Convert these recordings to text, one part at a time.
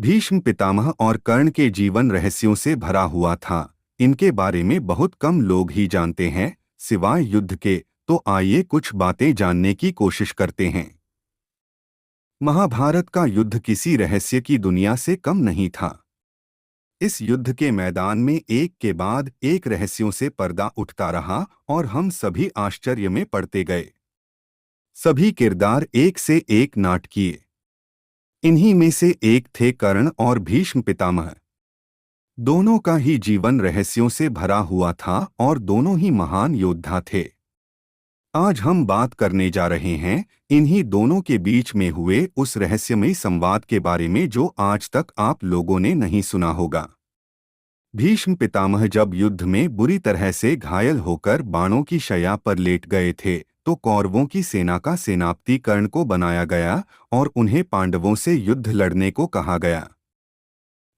भीष्म पितामह और कर्ण के जीवन रहस्यों से भरा हुआ था। इनके बारे में बहुत कम लोग ही जानते हैं, सिवाय युद्ध के। तो आइए कुछ बातें जानने की कोशिश करते हैं। महाभारत का युद्ध किसी रहस्य की दुनिया से कम नहीं था। इस युद्ध के मैदान में एक के बाद एक रहस्यों से पर्दा उठता रहा और हम सभी आश्चर्य में पड़ते गए। सभी किरदार एक से एक नाटकीय। इन्हीं में से एक थे कर्ण और भीष्म पितामह। दोनों का ही जीवन रहस्यों से भरा हुआ था और दोनों ही महान योद्धा थे। आज हम बात करने जा रहे हैं इन्हीं दोनों के बीच में हुए उस रहस्यमयी संवाद के बारे में जो आज तक आप लोगों ने नहीं सुना होगा। भीष्म पितामह जब युद्ध में बुरी तरह से घायल होकर बाणों की शैया पर लेट गए थे, तो कौरवों की सेना का सेनापति कर्ण को बनाया गया और उन्हें पांडवों से युद्ध लड़ने को कहा गया।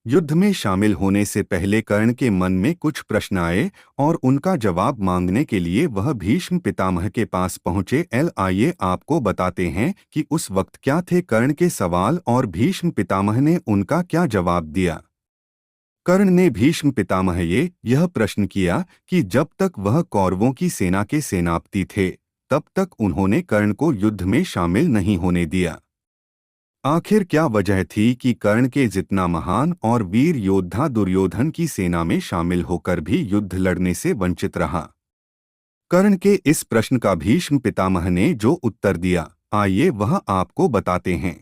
युद्ध में शामिल होने से पहले कर्ण के मन में कुछ प्रश्न आए और उनका जवाब मांगने के लिए वह भीष्म पितामह के पास पहुंचे। आइए आपको बताते हैं कि उस वक्त क्या थे कर्ण के सवाल और भीष्म पितामह ने उनका क्या जवाब दिया। कर्ण ने भीष्म पितामह यह प्रश्न किया कि जब तक वह कौरवों की सेना के सेनापति थे, तब तक उन्होंने कर्ण को युद्ध में शामिल नहीं होने दिया। आखिर क्या वजह थी कि कर्ण के जितना महान और वीर योद्धा दुर्योधन की सेना में शामिल होकर भी युद्ध लड़ने से वंचित रहा। कर्ण के इस प्रश्न का भीष्म पितामह ने जो उत्तर दिया, आइए वह आपको बताते हैं।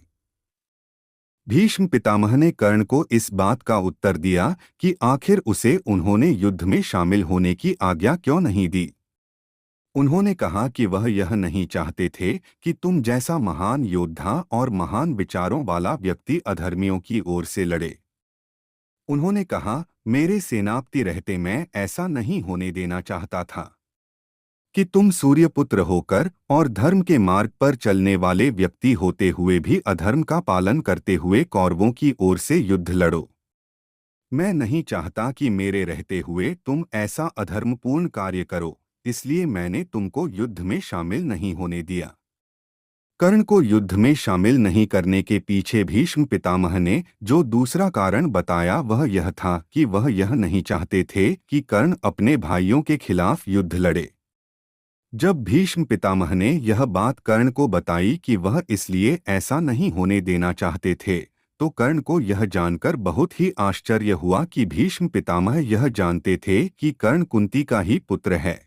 भीष्म पितामह ने कर्ण को इस बात का उत्तर दिया कि आखिर उसे उन्होंने युद्ध में शामिल होने की आज्ञा क्यों नहीं दी। उन्होंने कहा कि वह यह नहीं चाहते थे कि तुम जैसा महान योद्धा और महान विचारों वाला व्यक्ति अधर्मियों की ओर से लड़े। उन्होंने कहा, मेरे सेनापति रहते मैं ऐसा नहीं होने देना चाहता था कि तुम सूर्यपुत्र होकर और धर्म के मार्ग पर चलने वाले व्यक्ति होते हुए भी अधर्म का पालन करते हुए कौरवों की ओर से युद्ध लड़ो। मैं नहीं चाहता कि मेरे रहते हुए तुम ऐसा अधर्मपूर्ण कार्य करो, इसलिए मैंने तुमको युद्ध में शामिल नहीं होने दिया। कर्ण को युद्ध में शामिल नहीं करने के पीछे भीष्म पितामह ने जो दूसरा कारण बताया वह यह था कि वह यह नहीं चाहते थे कि कर्ण अपने भाइयों के खिलाफ युद्ध लड़े। जब भीष्म पितामह ने यह बात कर्ण को बताई कि वह इसलिए ऐसा नहीं होने देना चाहते थे, तो कर्ण को यह जानकर बहुत ही आश्चर्य हुआ कि भीष्म पितामह यह जानते थे कि कर्ण कुंती का ही पुत्र है।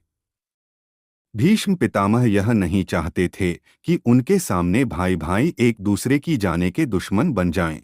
भीष्म पितामह यह नहीं चाहते थे कि उनके सामने भाई भाई एक दूसरे की जाने के दुश्मन बन जाएं।